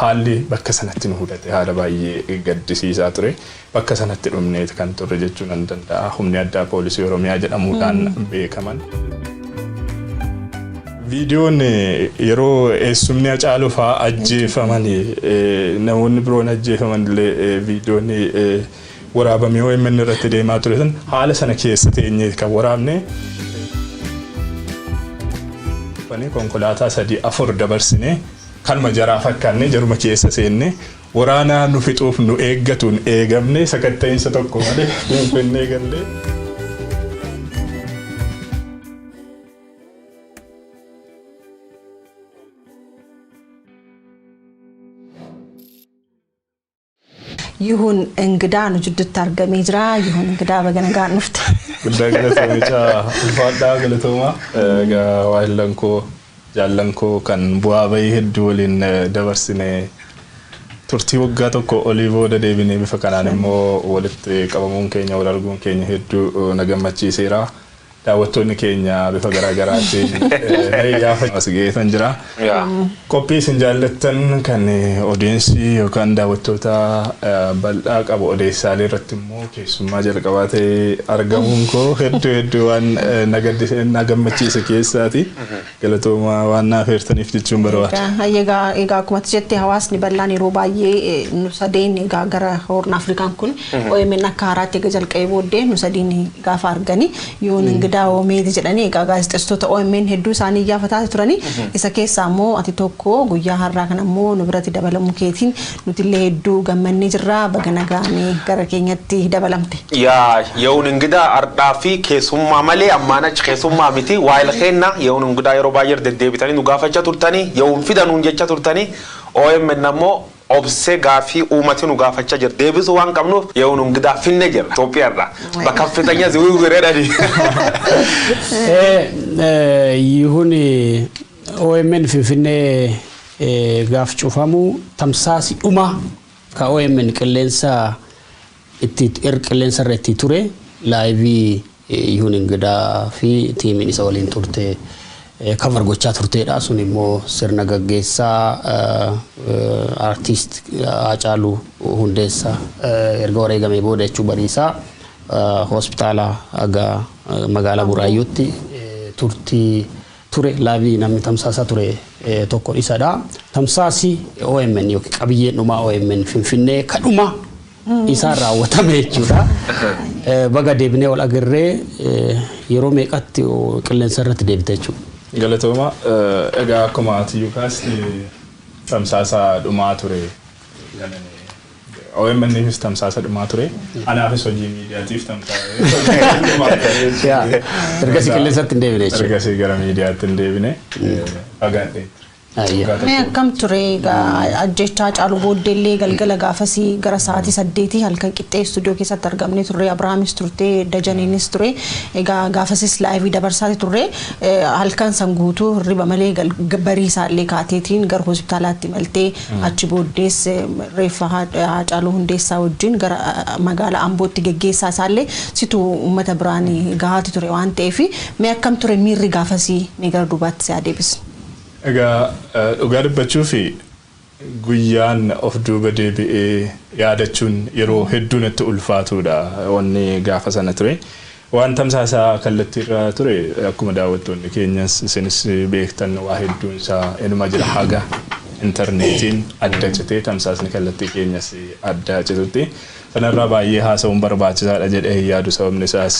haalli bakka sanatti nu hudate haala baay'ee gaddisiisaa ture. Bakka sanatti dhumneet kan turre jechuun nan danda'a. Humni addaa poolisii Oromiyaa jedhamuudhaan beekaman. Viidiyoon yeroo eessumni Hacaaluu fa'aa ajjeefamanii namoonni biroon ajjeefaman illee viidiyoon waraabamee OMN irratti deemaa ture san haala sana keessa teenyee kan waraabne. Konkolaataa 3-4 dabarsine kan majaraa fakkaanne jaruma keessa seenne waraanaa nu fixuuf nu eeggatuun eegamne sakatta'insa tokko malee finfinnee galle. Yihun Ingidaa nu jidduutti argamee jira. Yihun Ingidaa baga nagaan dhufte. Guddaa galatoomaa ulfaadhaa galatoomaa waayilankoo jaallankoo kan bu'aa bahii hedduu waliin dabarsine turtii waggaa tokko olii booda deebinee bifa kanaan immoo walitti qabamuun keenya wal arguun keenya hedduu na gammachiiseera. Daawwattoonni keenya bifa garaagaraatiin yaafachaa as geessan jira. Qophii isin jaallattan kan odeensii yookaan daawwattoota bal'aa qabu odeessaalee irratti immoo keessummaa jalqabaa ta'ee argamuun koo hedduu waan na gammachiise keessaati. Galatoomaa waan naaf heertaniif jechuun barbaada. Egaa akkuma jettee hawaasni bal'aan yeroo baay'ee nu sadeen egaa gara Hoorn Afrikaan kun OMN akka haaraatti egaa jalqabee booddee nu sadeen gaafa arganii Yihun Ingidaa OMN jedhanii egaa gaazexeessitoota OMN hedduu isaanii iyyafataa turanii isa keessaa immoo ati tokko guyyaa har'aa kana immoo nu biratti dabalamuu keetiin nuti illee hedduu gammannee jirra baga nagaanii gara keenyatti dabalamte. Yihun Ingidaa ardhaa fi keessummaa malee ammaan achi keessummaa miti waa'il keenna Yihun Ingidaa yeroo baay'ee deddeebitanii nu gaafachaa turtanii Yihun fidanuun jecha turtanii OMN ammoo obse gaafii uummati nu gaafachaa jira deebisu waan qabnuuf Yihun Ingidaa finne jira Itoophiyaarraa bakka fixanya ziwii wireedhani. Yihun OMN finfinnee gaaf cufamu tamsaasi dhuma ka OMN qilleensa irratti ture laayivii Yihun Ingidaa fi tiimiin isa waliin turte cover gochaa turteedha. Sun immoo sirna gaggeessaa artist Hacaaluu Hundeessaa erga wareegamee booda jechuu bariisaa hospitaala aga magaalaa Buraayyuutti turtii ture laayivii namni tamsaasa ture tokko isadha. Tamsaasi OMN yookiin qabiyyeen dhumaa OMN finfinnee kadhuma isaan raawwatame jechuudha. Baga deebinee wal agarree yeroo meeqatti qilleensa irratti deebite jechuudha. Galatooma egaa akkuma ati yuukaas tamsaasa dhumaa ture OMN tamsaasa dhumaa ture anaafis hojii miidiyaatiif tamsaasa ergasii qilleensatti hin deebine jechuudha. Ergasii gara miidiyaatti hin deebine fagaadhe. Mee akkam ture egaa ajjechaa Hacaaluu booddeellee galgala gaafasii gara sa'aatii 8 halkan qixxee istuudiyoo keessatti argamne turre Abrahaamis turte Dajaneenis ture egaa gaafasis laayivii dabarsaa turre halkan san guutuu hirriba malee bariisaallee kaateetiin gara hospitaalaatti maltee achi booddees reeffa Hacaaluu Hundeessaa wajjin gara magaalaa Ambootti geggeessaa isaallee situ uummata biraan gahaati ture waan ta'eef mee akkam ture miirri gaafasii mee gara duubaatti si adeebisne. Egaa dhugaa dubbachuu fi guyyaan of duuba deebi'ee yaadachuun yeroo hedduu natti ulfaatudha wanni gaafa sana ture. Waan tamsaasaa kallattii irra ture akkuma daawwattoonni keenyas isinis beektan waa hedduun isaa inuma jira haga internetiin adda citee tamsaasni kallattii keenyas adda citutti. Sanarraa baay'ee haasa'uun barbaachisaadha jedhee yaadu sababni isaas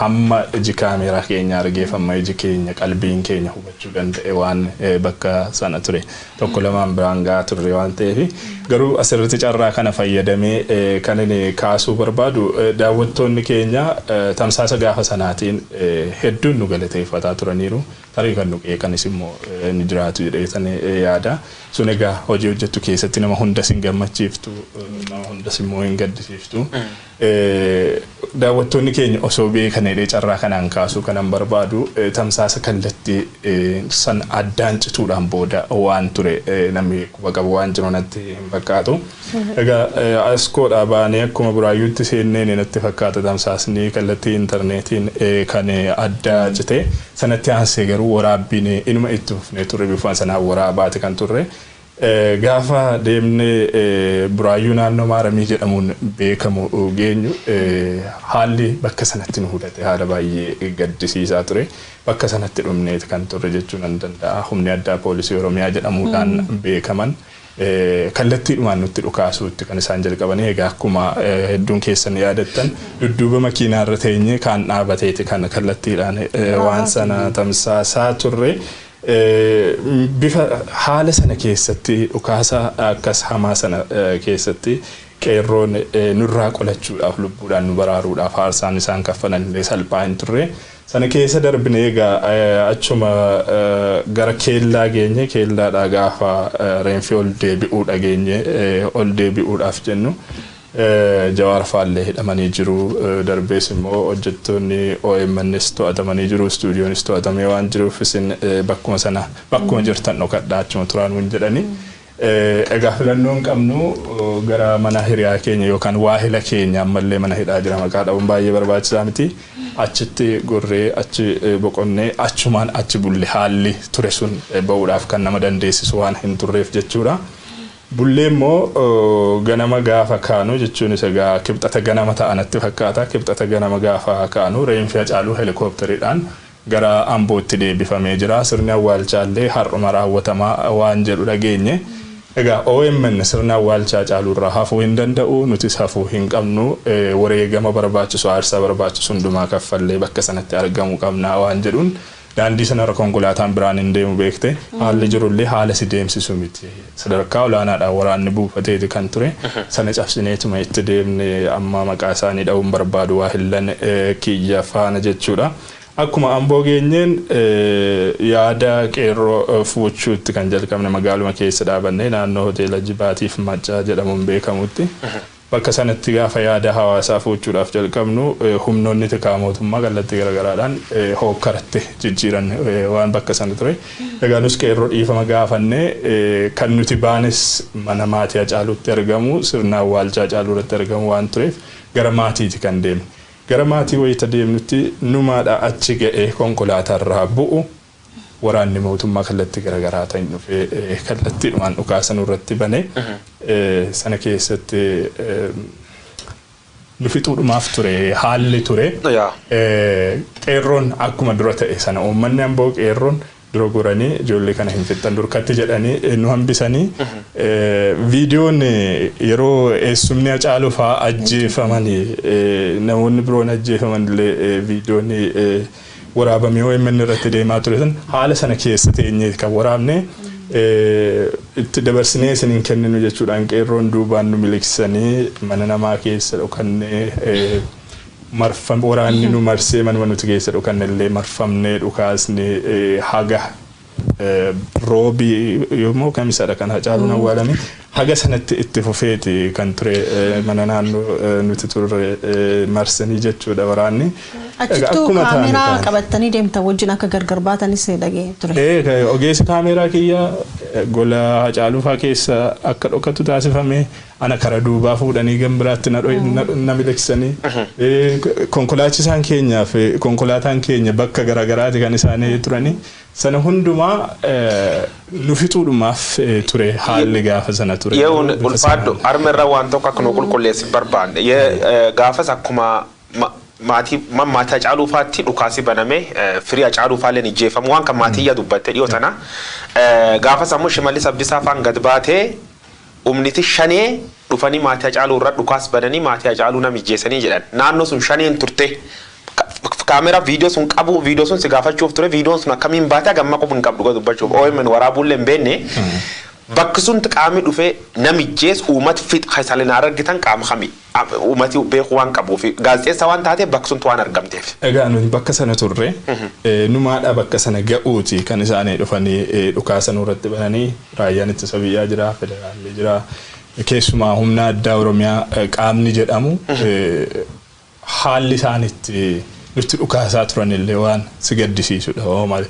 hamma iji kaameeraa keenya argeeffama iji keenya qalbiin keenya hubachuu danda'e waan bakka sana ture tokko lamaan biraan gahaa turre waan ta'eef garuu asirratti carraa kana fayyadamee kan inni kaasuu barbaadu daawwattoonni keenya tamsaasa gaafa sanaatiin hedduun nu galateeffataa turaniiru tarii kan nu qeeqanis immoo ni jiraatu jedheetan yaada. Sun egaa hojii hojjettu keessatti nama hundas hin gammachiiftu nama hundas immoo hin gaddisiiftu. Daawwattoonni keenya osoo beekanidha carraa kanaan kaasuu kanan barbaadu tamsaasa kallattii san addaan cituudhaan booda waan ture namni quba qabu waan jiru natti hin fakkaatu. Egaa askoodhaa baanee akkuma Buraayyuutti seenneen natti fakkaata tamsaasni kallattii interneetiin kan adda cite sanatti aansee garuu waraabbiin inuma itti fufnee turre bifaan sanaan waraabaati kan turre. gaafa deemnee Buraayyuu naannoo Maaramii jedhamuun beekamu geenyu haalli bakka sanatti nu hudate haala baay'ee gaddisiisaa ture. Bakka sanatti dhumneeti kan turre jechuun nan danda'a. Humni addaa poolisii Oromiyaa jedhamuudhaan beekaman kallattiidhumaan nutti dhukaasuutti kan isaan jalqabanii egaa akkuma hedduun keessan yaadattan dudduuba makiinaarra teenyee kan dhaabateeti kan kallattiidhaan waan sana tamsaasaa turre. Bifa haala sana keessatti dhukaasa akkas hamaa sana keessatti qeerroon nurraa qolachuudhaaf lubbuudhaan nu baraaruudhaaf aarsaan isaan kaffalan illee salphaa hin turre. Sana keessa darbine egaa achuma gara keellaa geenye keellaadhaa gaafa reenfi ol deebi'uudha geenye ol deebi'uudhaaf jennu Jawaar faallee hidhamanii jiru darbees immoo hojjettoonni OMNs to'atamanii jiru stuudiyoonis to'atamee waan jiruuf isin bakkuma sana bakkuma jirtan dhokadhaa achuma turaan hin jedhani. Egaa filannoon qabnu gara mana hiriyaa keenya yookaan waahila keenya ammallee mana hidhaa jira maqaa dhabuun baay'ee barbaachisaa miti. Achitti gorree achi boqonnee achumaan achi bulle haalli ture sun ba'uudhaaf kan nama dandeessisu waan hin turreef jechuudha. Bullee immoo ganama gaafa kaanu jechuun isa gaa kibxata ganama ta'anatti fakkaata. Kibxata ganama gaafa kaanu reenfi Hacaaluu helikooppitariidhaan gara Ambootti deebifamee jira. Sirni awwaalchaallee har'uma raawwatamaa waan jedhu dhageenye. Egaa OMN sirna awwaalchaa Hacaaluu irraa hafuu hin danda'u nutis hafuu hin qabnu wareegama barbaachisu aarsaa barbaachisu hundumaa kaffallee bakka sanatti argamu qabna waan jedhuun daandii sanarra konkolaataan biraan hin deemu beekte haalli jirullee haala si deemsisu miti sadarkaa olaanaadhaan waraanni buufateeti kan ture sana cabsineetuma itti deemne amma maqaa isaanii dha'uun barbaadu waa hillan kiyya faana jechuudha. Akkuma Amboo geenyeen yaada qeerroo fuuchuutti kan jalqabne magaaluma keessa dhaabannee naannoo hoteela Jibaatiif Maccaa jedhamuun beekamutti bakka sanatti gaafa yaada hawaasaa fuuchuudhaaf jalqabnu humnoonni tikaa mootummaa kallattii garagaraadhaan hookkaratti jijjiiran waan bakka sana ture. Egaa nus qeerroo dhiifama gaafannee kan nuti baanes mana maatii Hacaaluutti argamu sirna awwaalchaa Hacaaluu irratti argamu waan tureef gara maatiiti kan deemne. Gara maatii wayita deemnutti numaadha achi ga'ee konkolaatarraa bu'u waraanni mootummaa kallattii garagaraa ta'in dhufee kallattiidhumaan dhukaasa nurratti bane sana keessatti nu fixuudhumaaf ture haalli ture. Qeerroon akkuma dura ta'e sana uummanni Amboo qeerroon dura goranii ijoollee kana hin fixan durkatti jedhanii nu hambisanii viidiyoon yeroo eessumni Hacaaluu fa'aa ajjeefamanii namoonni biroon ajjeefaman illee viidiyoon waraabamee OMN irratti deemaa ture san haala sana keessa teenyee kan waraabne itti dabarsinee isiniin kenninu jechuudhaan qeerroon duubaan nu miliqsanii mana namaa keessa dhokannee marfam waraanni nu marsee manuma nuti keessa dhokannellee marfamnee dhukaasne haga roobii yommuu kamisadha kan Hacaaluun awwaalame haga sanatti itti fufeeti kan ture mana naannoo nuti turre marsanii jechuudha waraanni. Achittuu kaameraa qabattanii deemtan wajjin akka gargar baatanis dhagee ture. Ogeessi kaameraa kiyya gola Hacaaluu fa'aa keessa akka dhokatu taasifame ana kara duubaa fuudhanii gambiraatti na miliqsanii konkolaachisaan keenyaa fi konkolaataan keenya bakka garagaraati kan isaanii turanii sana hundumaa nu fixuudhumaaf ture haalli gaafa sana ture. Yihun ulfaadhu armerra waan tokko akka nu qulqulleessi barbaanne gaafas akkuma maatii Hacaaluu fa'aatti dhukaasi baname firii Hacaaluu fa'aaleen ijjeefamu waan kan maatii Dubbate dhiyoo tana gaafas ammoo Shimallis Abdiisaa fa'aan gad baatee umniti shanee dhufanii maatii Hacaaluu irra dhukaas bananii maatii Hacaaluu nam ijjeessanii jedhan naannoo sun shaneen turte kaamera viidiyoo sun qabu viidiyoo sun si gaafachuuf ture viidiyoon sun akkamiin baate gamma qofa hin qabdu dubbachuuf OMN waraabuullee hin beekne bakki sun qaamni dhufee namijjees uummata fit hasaleen argitan qaama kami uummati beeku waan qabuuf gaazexeessa waan taatee bakki sun waan argamteef. Egaa nuti bakka sana turre numaadha bakka sana ga'uuti kan isaanii dhufanii dhukaasa nurratti bananii raayyaan ittisa biyyaa jira federaalli jira keessumaa humna addaa Oromiyaa qaamni jedhamu haalli isaanitti nutti dhukaasaa turan illee waan si gaddisiisudha.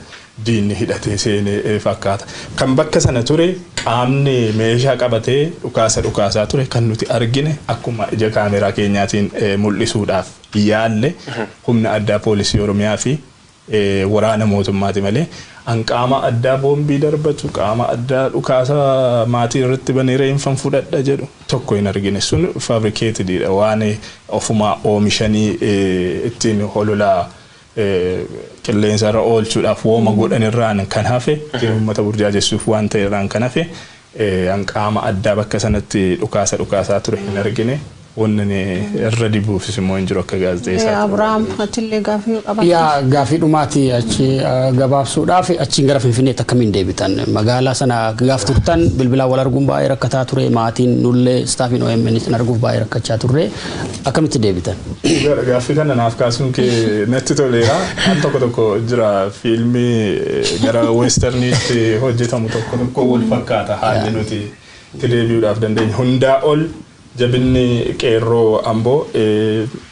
Diinni hidhatee seenee fakkaata. Kan bakka sana ture qaamni meeshaa qabatee dhukaasaa ture kan nuti argine akkuma ija kaameraa keenyaatiin mul'isuudhaaf yaalle humna addaa poolisii Oromiyaa fi waraana mootummaati malee qaama addaa boombii darbatu qaama addaa dhukaasa maatii irratti banee reeffan fudhadha jedhu tokko hin argine sun fabricatedidha waan ofumaa oomishanii ittiin hololaa qilleensa irra oolchuudhaaf wooma godhanirraan kan hafe uummata burjaajessuuf waan ta'erraan kan hafe qaama addaa bakka sanatti dhukaasaa ture hin argine wannani irra dibuufis immoo hin jiru akka gaazexeessaa. Abrahaam atillee gaafii qabatte. Yaa gaafii dhumaati achi gabaabsuudhaaf achiin gara Finfinneetti akkamiin deebitan magaalaa sana gaaf turtan bilbilaa wal arguun baay'ee rakkataa ture maatiin nullee staafiin OMN isin arguuf baay'ee rakkachaa turre akkamitti deebitan. Gaafii kana naaf kaasuun kee natti toleera an tokko jira fiilmii gara westerniitti hojjetamu tokko wal fakkaata haalli nuti itti deebi'uudhaaf dandeenya hundaa ol. Jabinni qeerroo amboo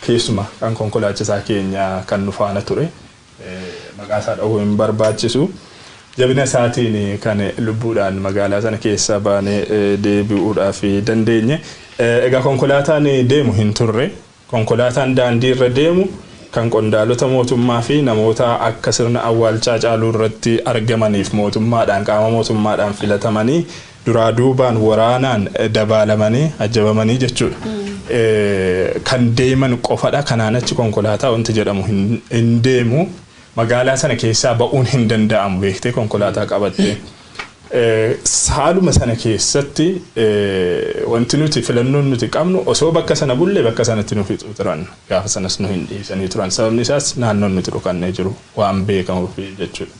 keessuma kan konkolaachisaa keenya kan nu faana ture maqaa isaa dhahuu hin barbaachisu jabina isaatiin kan lubbuudhaan magaalaa sana keessa baanee deebi'uudhaaf dandeenye egaa konkolaataan deemu hin turre konkolaataan daandii irra deemu kan qondaalota mootummaa fi namoota akka sirna awwaalchaa caaluu irratti argamaniif mootummaadhaan qaama mootummaadhaan filatamanii duraa duubaan waraanaan dabaalamanii ajjabamanii jechuudha. Kan deeman qofadha kanaan achi konkolaataa wanti jedhamu hin deemu magaalaa sana keessaa ba'uun hin danda'amu beektee konkolaataa qabattee. Haaluma sana keessatti wanti nuti filannoon nuti qabnu osoo bakka sana bulle bakka sanatti nu fixu turan gaafa sanas nu hin dhiisanii turan sababni isaas naannoon nuti dhokannee jiru waan beekamuuf jechuudha.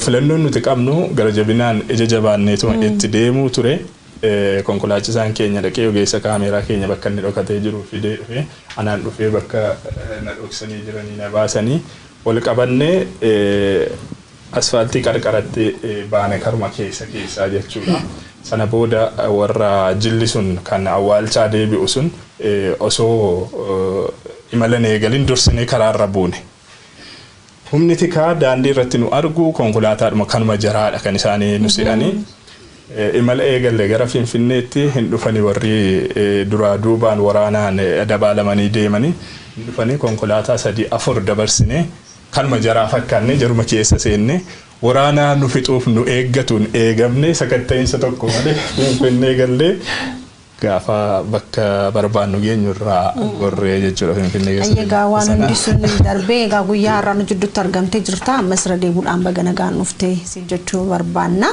Filannoon nuti qabnu gara jabinaan ija jabaanneetu itti deemuu ture konkolaachisaan keenya dhaqee ogeessa kaameeraa keenya bakka inni dhokatee jiru fidee dhufee anaan dhufee bakka na dhoksanii jiranii na baasanii ol qabannee asfaaltii qarqaratti baane karuma keessaa jechuudha. Sana booda warra jilli sun kan awwaalchaa deebi'u sun osoo imalan eegalin dursinee karaarra buune. Humni tikaa daandii irratti nu argu konkolaataadhuma kanuma jaraadha kan isaanii nu se'anii imala eegalle gara Finfinneetti hin dhufanii warri duraa duubaan waraanaan dabaalamanii deemanii hin dhufanii konkolaataa 3-4 dabarsinee kanuma jaraa fakkaannee jaruma keessa seenne waraanaa nu fixuuf nu eeggatuun eegamne sakatta'insa tokko malee Finfinnee gallee gaafa bakka barbaannu geenyu irraa gorree jechuudha Finfinnee keessa. Egaa waan hundi sun darbee egaa guyyaa har'aa nu jidduutti argamtee jirta ammas irra deebuudhaan baga nagaan dhuftee si jechuu barbaanna.